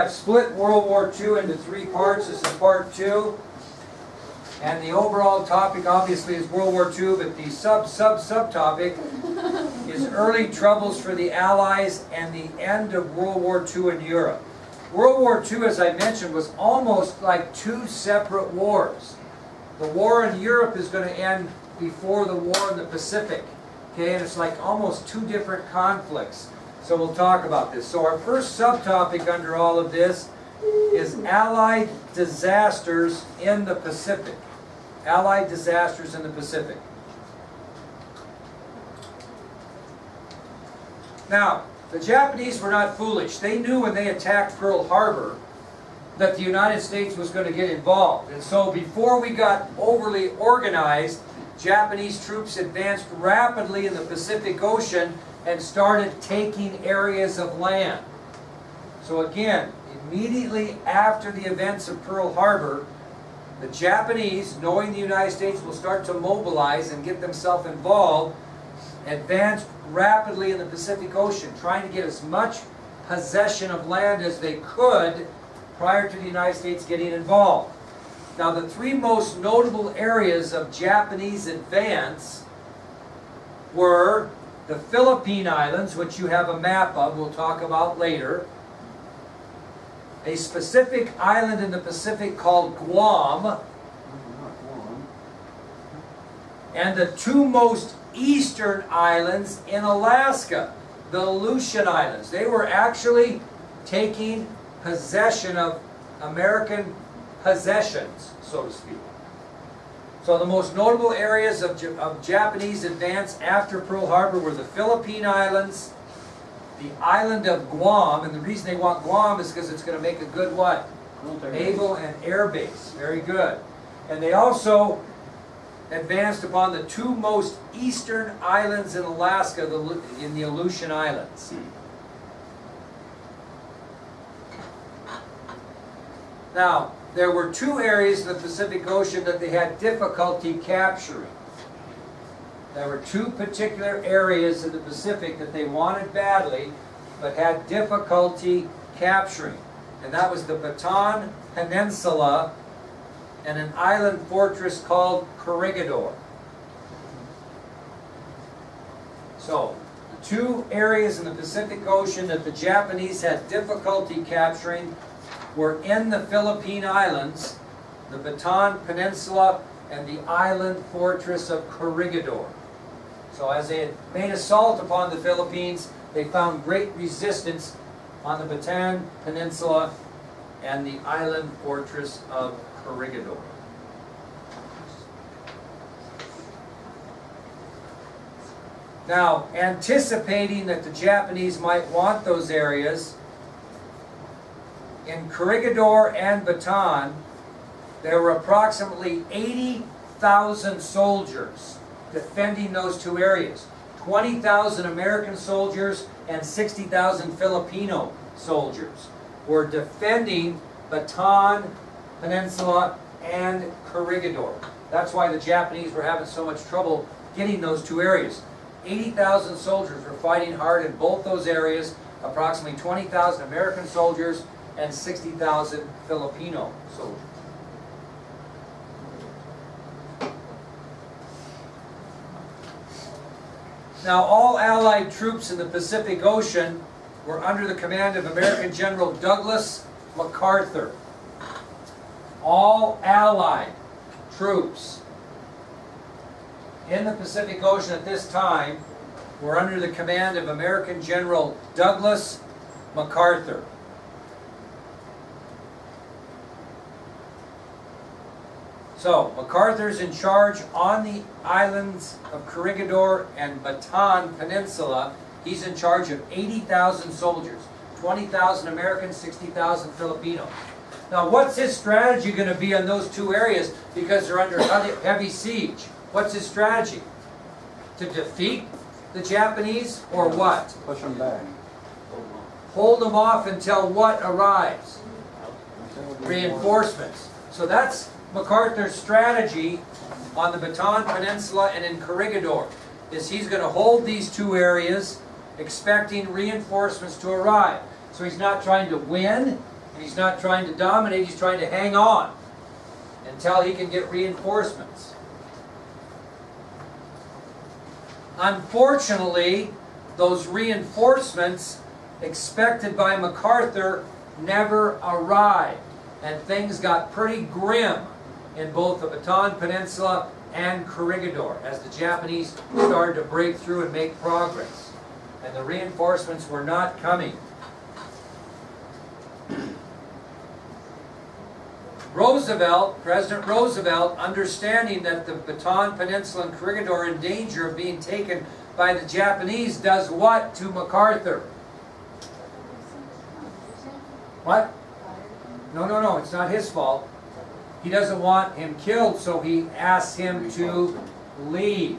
I've split World War II into three parts. This is part 2. And the overall topic obviously is World War II, but the subtopic is early troubles for the Allies and the end of World War II in Europe. World War II, as I mentioned, was almost like two separate wars. The war in Europe is going to end before the war in the Pacific. Okay, and it's like almost two different conflicts. So we'll talk about this. So our first subtopic under all of this is Allied disasters in the Pacific. Allied disasters in the Pacific. Now, the Japanese were not foolish. They knew when they attacked Pearl Harbor that the United States was going to get involved. And so before we got overly organized, Japanese troops advanced rapidly in the Pacific Ocean and started taking areas of land. So again, immediately after the events of Pearl Harbor, the Japanese, knowing the United States will start to mobilize and get themselves involved, advanced rapidly in the Pacific Ocean, trying to get as much possession of land as they could prior to the United States getting involved. Now, the three most notable areas of Japanese advance were the Philippine Islands, which you have a map of, we'll talk about later. A specific island in the Pacific called Guam. And the two most eastern islands in Alaska, the Aleutian Islands. They were actually taking possession of American possessions, so to speak. So the most notable areas of Japanese advance after Pearl Harbor were the Philippine Islands, the island of Guam, and the reason they want Guam is because it's going to make a good what? Naval and air base. Very good. And they also advanced upon the two most eastern islands in Alaska, in the Aleutian Islands. Now, there were two areas in the Pacific Ocean that they had difficulty capturing. There were two particular areas in the Pacific that they wanted badly, but had difficulty capturing. And that was the Bataan Peninsula and an island fortress called Corregidor. So, the two areas in the Pacific Ocean that the Japanese had difficulty capturing were in the Philippine Islands, the Bataan Peninsula, and the island fortress of Corregidor. So as they had made assault upon the Philippines, they found great resistance on the Bataan Peninsula and the island fortress of Corregidor. Now, anticipating that the Japanese might want those areas, in Corregidor and Bataan, there were approximately 80,000 soldiers defending those two areas. 20,000 American soldiers and 60,000 Filipino soldiers were defending Bataan Peninsula and Corregidor. That's why the Japanese were having so much trouble getting those two areas. 80,000 soldiers were fighting hard in both those areas, approximately 20,000 American soldiers and 60,000 Filipino soldiers. Now, all Allied troops in the Pacific Ocean were under the command of American General Douglas MacArthur. All Allied troops in the Pacific Ocean at this time were under the command of American General Douglas MacArthur. So, MacArthur's in charge on the islands of Corregidor and Bataan Peninsula. He's in charge of 80,000 soldiers, 20,000 Americans, 60,000 Filipinos. Now, what's his strategy going to be on those two areas because they're under heavy siege? What's his strategy? To defeat the Japanese or what? Push them back. Hold them off until what arrives? Reinforcements. So that's MacArthur's strategy on the Bataan Peninsula and in Corregidor, is he's going to hold these two areas expecting reinforcements to arrive. So he's not trying to win, And he's not trying to dominate, he's trying to hang on until he can get reinforcements. Unfortunately, those reinforcements expected by MacArthur never arrived, and things got pretty grim in both the Bataan Peninsula and Corregidor as the Japanese started to break through and make progress. And the reinforcements were not coming. Roosevelt, President Roosevelt, understanding that the Bataan Peninsula and Corregidor are in danger of being taken by the Japanese, does what to MacArthur? What? No, it's not his fault. He doesn't want him killed, so he asks him to leave.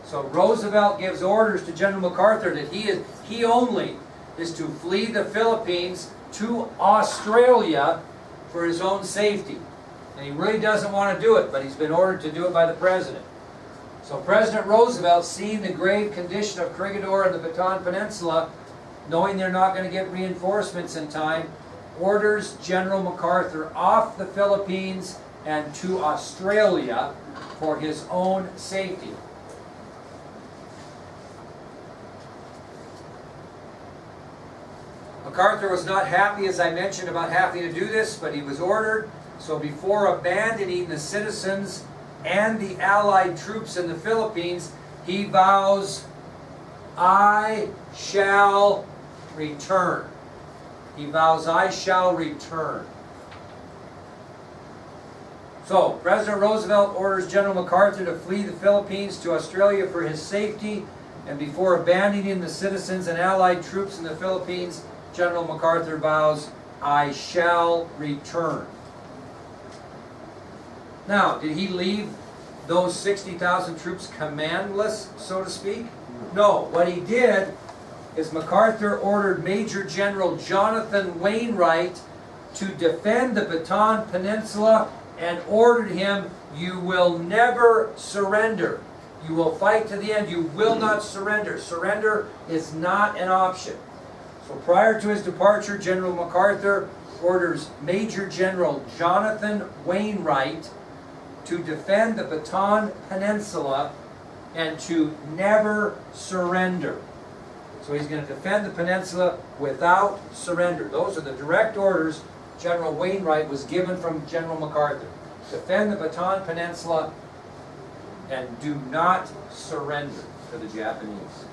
So Roosevelt gives orders to General MacArthur that he only is to flee the Philippines to Australia for his own safety. And he really doesn't want to do it, but he's been ordered to do it by the President. So President Roosevelt, seeing the grave condition of Corregidor and the Bataan Peninsula, knowing they're not going to get reinforcements in time, orders General MacArthur off the Philippines and to Australia for his own safety. MacArthur was not happy, as I mentioned, about having to do this, but he was ordered. So before abandoning the citizens and the Allied troops in the Philippines, he vows, "I shall return." He vows, "I shall return." So, President Roosevelt orders General MacArthur to flee the Philippines to Australia for his safety, and before abandoning the citizens and Allied troops in the Philippines, General MacArthur vows, "I shall return." Now, did he leave those 60,000 troops commandless, so to speak? No. What he did is MacArthur ordered Major General Jonathan Wainwright to defend the Bataan Peninsula and ordered him, "You will never surrender. You will fight to the end. You will not surrender. Surrender is not an option." So prior to his departure, General MacArthur orders Major General Jonathan Wainwright to defend the Bataan Peninsula and to never surrender. So he's going to defend the peninsula without surrender. Those are the direct orders General Wainwright was given from General MacArthur. Defend the Bataan Peninsula and do not surrender to the Japanese.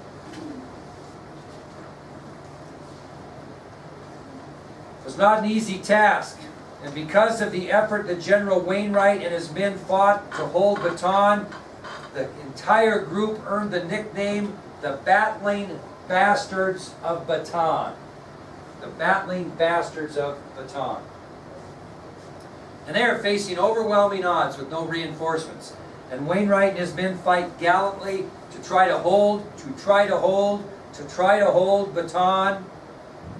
It was not an easy task, and because of the effort that General Wainwright and his men fought to hold Bataan, the entire group earned the nickname the Battling Bastards of Bataan. The Battling Bastards of Bataan. And they are facing overwhelming odds with no reinforcements. And Wainwright and his men fight gallantly to try to hold Bataan,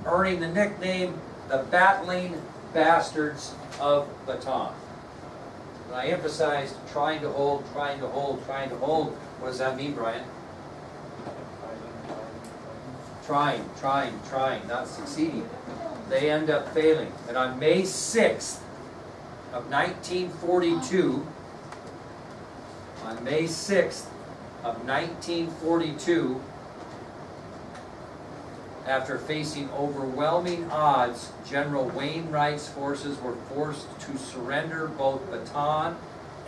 earning the nickname the Battling Bastards of Bataan. When I emphasized trying to hold, what does that mean, Brian? Trying, not succeeding. They end up failing. And on May 6th of 1942, after facing overwhelming odds, General Wainwright's forces were forced to surrender both Bataan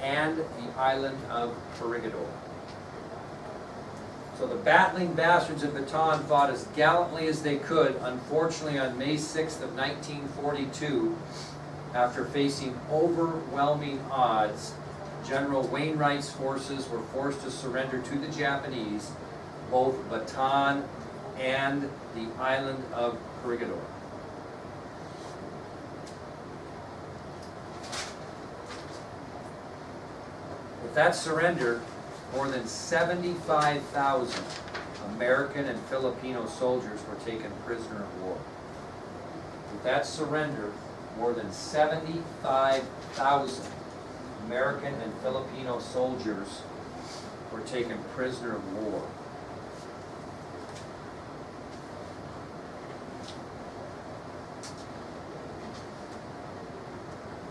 and the island of Corregidor. So the Battling Bastards of Bataan fought as gallantly as they could. Unfortunately, on May 6th of 1942, after facing overwhelming odds, General Wainwright's forces were forced to surrender to the Japanese, both Bataan and the island of Corregidor. With that surrender, more than 75,000 American and Filipino soldiers were taken prisoner of war. With that surrender, more than 75,000 American and Filipino soldiers were taken prisoner of war.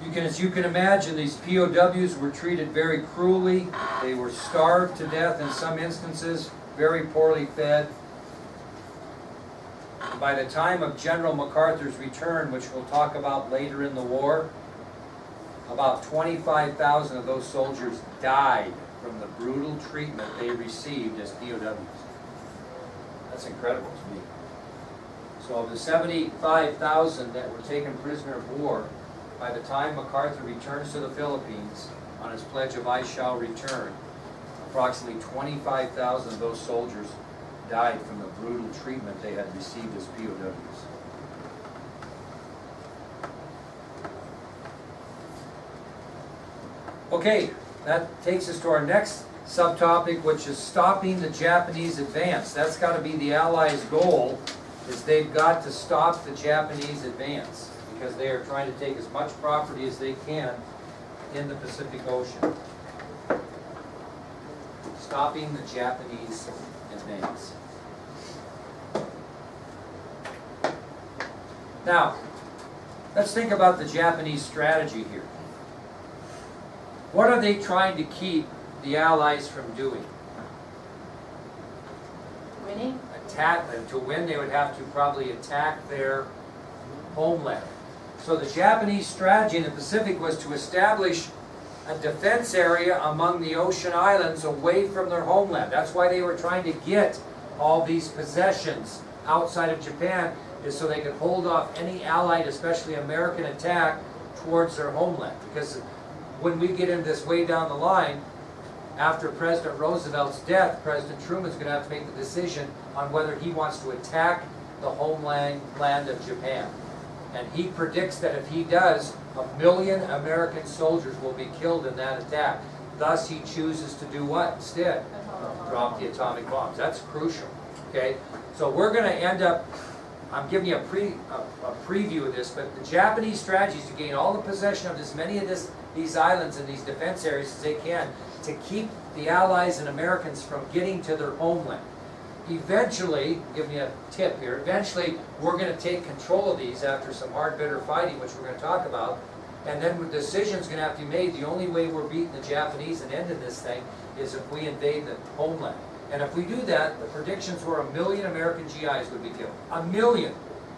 As you can imagine, these POWs were treated very cruelly. They were starved to death in some instances, very poorly fed. By the time of General MacArthur's return, which we'll talk about later in the war, about 25,000 of those soldiers died from the brutal treatment they received as POWs. That's incredible to me. So of the 75,000 that were taken prisoner of war, by the time MacArthur returns to the Philippines on his pledge of I shall return, approximately 25,000 of those soldiers died from the brutal treatment they had received as POWs. Okay, that takes us to our next subtopic, which is stopping the Japanese advance. That's got to be the Allies' goal, is they've got to stop the Japanese advance, because they are trying to take as much property as they can in the Pacific Ocean. Stopping the Japanese advance. Now, let's think about the Japanese strategy here. What are they trying to keep the Allies from doing? Winning? To win, they would have to probably attack their homeland. So the Japanese strategy in the Pacific was to establish a defense area among the ocean islands away from their homeland. That's why they were trying to get all these possessions outside of Japan, is so they could hold off any Allied, especially American, attack towards their homeland. Because when we get into this way down the line, after President Roosevelt's death, President Truman's going to have to make the decision on whether he wants to attack the homeland of Japan. And he predicts that if he does, 1 million American soldiers will be killed in that attack. Thus, he chooses to do what instead? Drop the atomic bombs. That's crucial. Okay, so we're going to end up. I'm giving you a preview of this, but the Japanese strategy is to gain all the possession of as many of these islands and these defense areas as they can to keep the Allies and Americans from getting to their homeland. Eventually, give me a tip here, eventually we're going to take control of these after some hard, bitter fighting, which we're going to talk about, and then the decision's going to have to be made. The only way we're beating the Japanese and ending this thing is if we invade the homeland. And if we do that, the predictions were 1 million American GIs would be killed. 1 million!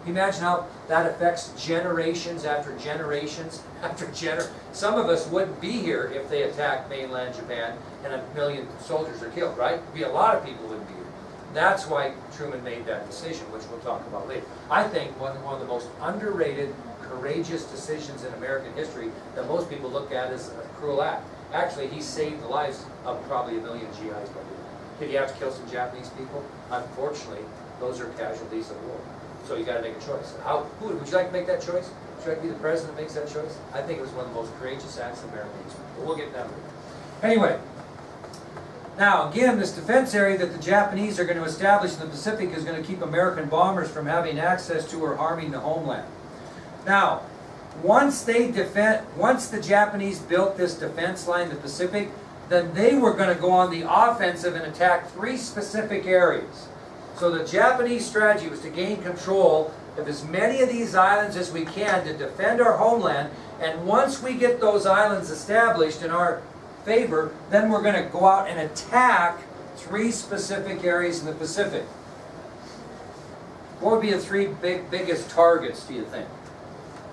Imagine how that affects generations after generations after generations. Some of us wouldn't be here if they attacked mainland Japan and 1 million soldiers are killed, right? There'd be a lot of people wouldn't be here. That's why Truman made that decision, which we'll talk about later. I think one of the most underrated, courageous decisions in American history that most people look at as a cruel act. Actually, he saved the lives of probably 1 million GIs by doing it. Did he have to kill some Japanese people? Unfortunately, those are casualties of war. So you got to make a choice. Would you like to make that choice? Would you like to be the president that makes that choice? I think it was one of the most courageous acts in American history. But we'll get that later. Anyway, now again, this defense area that the Japanese are going to establish in the Pacific is going to keep American bombers from having access to or harming the homeland. Now, once the Japanese built this defense line in the Pacific, then they were going to go on the offensive and attack 3 specific areas. So the Japanese strategy was to gain control of as many of these islands as we can to defend our homeland, and once we get those islands established in our favor, then we're going to go out and attack 3 specific areas in the Pacific. What would be the 3 biggest targets, do you think?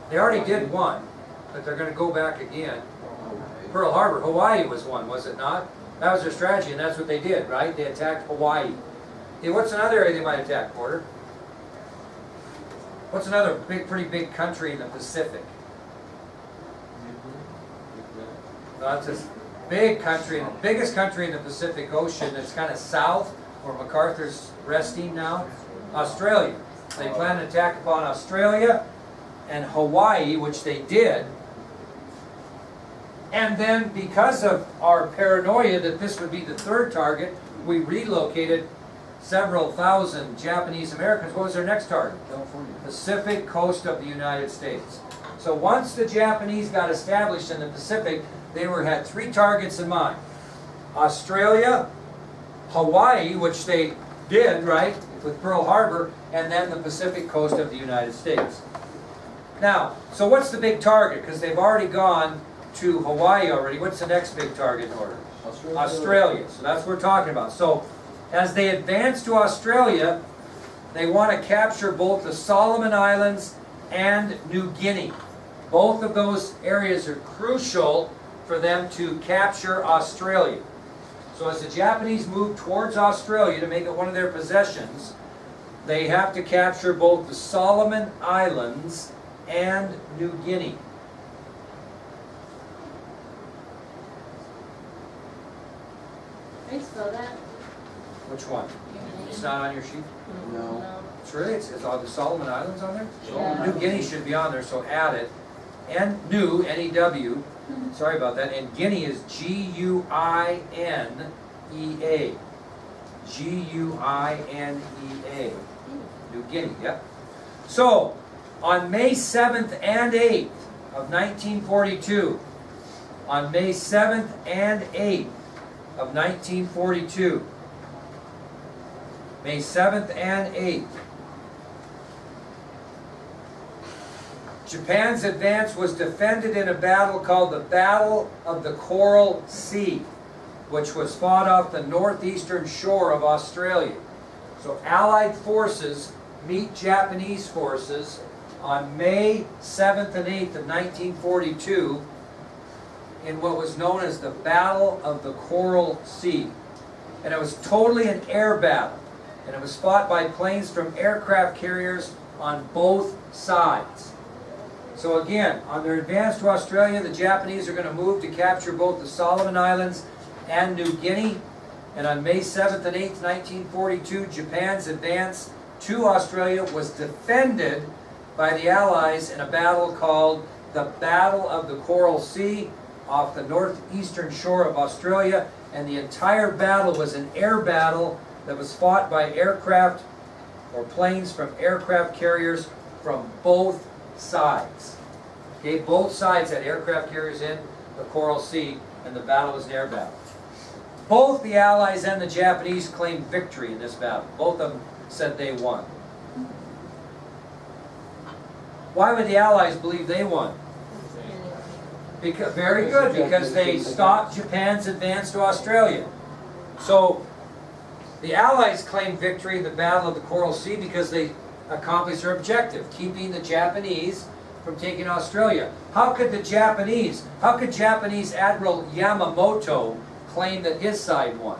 They already did one, but they're going to go back again. Pearl Harbor, Hawaii was one, was it not? That was their strategy, and that's what they did, right? They attacked Hawaii. Hey, what's another area they might attack, Porter? What's another pretty big country in the Pacific? No, it's a big country, the biggest country in the Pacific Ocean that's kind of south, where MacArthur's resting now. Australia. They plan to attack upon Australia and Hawaii, which they did. And then, because of our paranoia that this would be the 3rd target, we relocated several thousand Japanese Americans. What was their next target? California. Pacific coast of the United States. So once the Japanese got established in the Pacific, they had 3 targets in mind. Australia, Hawaii, which they did, right, with Pearl Harbor, and then the Pacific coast of the United States. Now, so what's the big target? Because they've already gone to Hawaii already. What's the next big target in order? Australia. So that's what we're talking about. So as they advance to Australia, they want to capture both the Solomon Islands and New Guinea. Both of those areas are crucial for them to capture Australia. So as the Japanese move towards Australia to make it one of their possessions, they have to capture both the Solomon Islands and New Guinea. Can you spell that? Which one? It's not on your sheet? No. It's really, it's all the Solomon Islands on there? Yeah. New Guinea should be on there, so add it. And New, N-E-W, sorry about that, and Guinea is G-U-I-N-E-A. G-U-I-N-E-A. New Guinea, yep. So, on May 7th and 8th of 1942, on May 7th and 8th of 1942, May 7th and 8th, Japan's advance was defended in a battle called the Battle of the Coral Sea, which was fought off the northeastern shore of Australia. So Allied forces meet Japanese forces on May 7th and 8th of 1942 in what was known as the Battle of the Coral Sea. And it was totally an air battle. And it was fought by planes from aircraft carriers on both sides. So again, on their advance to Australia, the Japanese are going to move to capture both the Solomon Islands and New Guinea. And on May 7th and 8th, 1942, Japan's advance to Australia was defended by the Allies in a battle called the Battle of the Coral Sea off the northeastern shore of Australia. And the entire battle was an air battle that was fought by aircraft or planes from aircraft carriers from both sides. Okay, both sides had aircraft carriers in the Coral Sea, and the battle was an air battle. Both the Allies and the Japanese claimed victory in this battle. Both of them said they won. Why would the Allies believe they won? Because, very good, because they stopped Japan's advance to Australia. So the Allies claimed victory in the Battle of the Coral Sea because they accomplished their objective, keeping the Japanese from taking Australia. How could Japanese Admiral Yamamoto claim that his side won?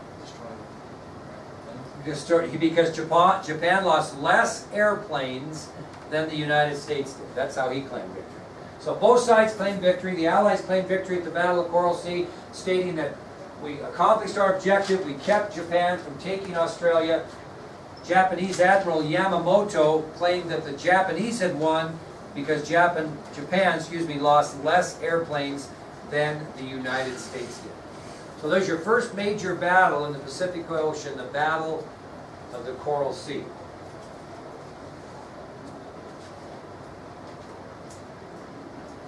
Because Japan lost less airplanes than the United States did. That's how he claimed victory. So both sides claimed victory. The Allies claimed victory at the Battle of Coral Sea, stating that we accomplished our objective, we kept Japan from taking Australia. Japanese Admiral Yamamoto claimed that the Japanese had won because Japan lost less airplanes than the United States did. So there's your first major battle in the Pacific Ocean, the Battle of the Coral Sea.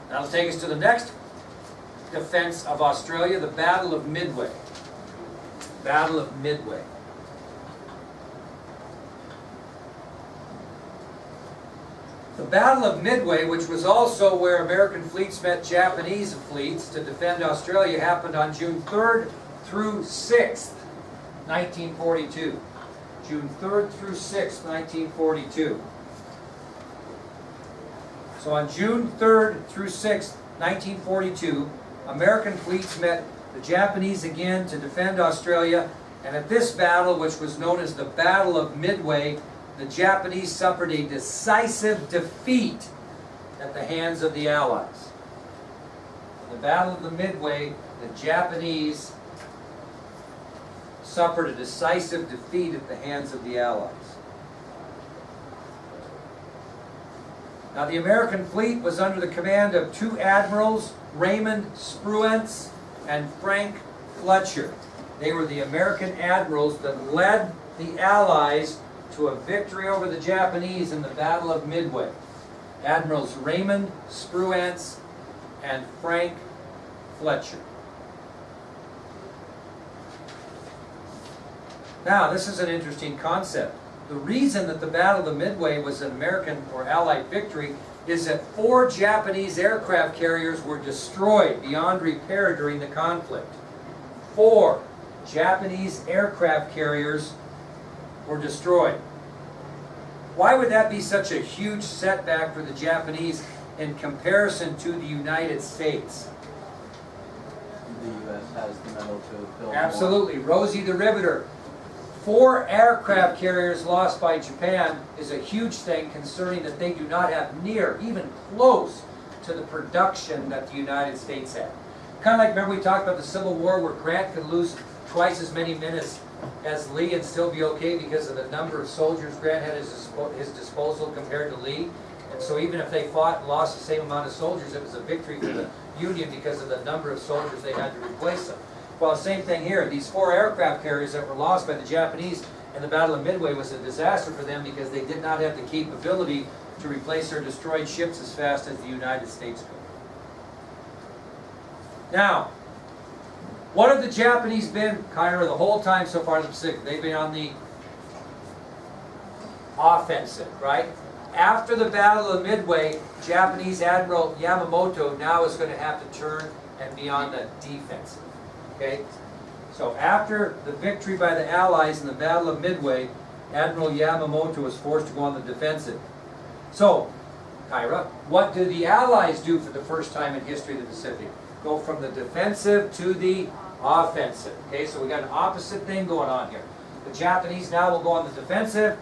That'll take us to the next defense of Australia, the Battle of Midway. Battle of Midway. The Battle of Midway, which was also where American fleets met Japanese fleets to defend Australia, happened on June 3rd through 6th, 1942. June 3rd through 6th, 1942. So on June 3rd through 6th, 1942, American fleets met the Japanese again to defend Australia, and at this battle, which was known as the Battle of Midway, the Japanese suffered a decisive defeat at the hands of the Allies. In the Battle of the Midway, the Japanese suffered a decisive defeat at the hands of the Allies. Now, the American fleet was under the command of two admirals, Raymond Spruance and Frank Fletcher. They were the American admirals that led the Allies to a victory over the Japanese in the Battle of Midway. Admirals Raymond Spruance and Frank Fletcher. Now, this is an interesting concept. The reason that the Battle of the Midway was an American or Allied victory is that 4 Japanese aircraft carriers were destroyed beyond repair during the conflict. 4 Japanese aircraft carriers were destroyed. Why would that be such a huge setback for the Japanese in comparison to the United States? The U.S. has the metal to build Absolutely. Rosie the Riveter. 4 aircraft carriers lost by Japan is a huge thing, concerning that they do not have near, even close to the production that the United States had. Kind of like, remember we talked about the Civil War where Grant could lose twice as many men as Lee and still be okay because of the number of soldiers Grant had at his disposal compared to Lee. And so even if they fought and lost the same amount of soldiers, it was a victory for the Union because of the number of soldiers they had to replace them. Well, same thing here. These 4 aircraft carriers that were lost by the Japanese in the Battle of Midway was a disaster for them because they did not have the capability to replace their destroyed ships as fast as the United States could. Now, what have the Japanese been, kind of the whole time so far in the Pacific? They've been on the offensive, right? After the Battle of Midway, Japanese Admiral Yamamoto now is going to have to turn and be on the defensive. Okay? So after the victory by the Allies in the Battle of Midway, Admiral Yamamoto was forced to go on the defensive. So, Kyra, what do the Allies do for the first time in history of the Pacific? Go from the defensive to the offensive. Okay, so we got an opposite thing going on here. The Japanese now will go on the defensive,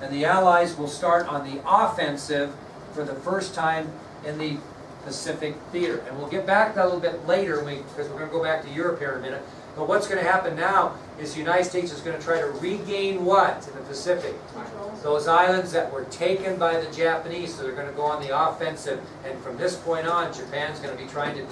and the Allies will start on the offensive for the first time in the Pacific theater. And we'll get back to that a little bit later because we're going to go back to Europe here in a minute. But what's going to happen now is the United States is going to try to regain what in the Pacific? Those islands that were taken by the Japanese. So they're going to go on the offensive. And from this point on, Japan's going to be trying to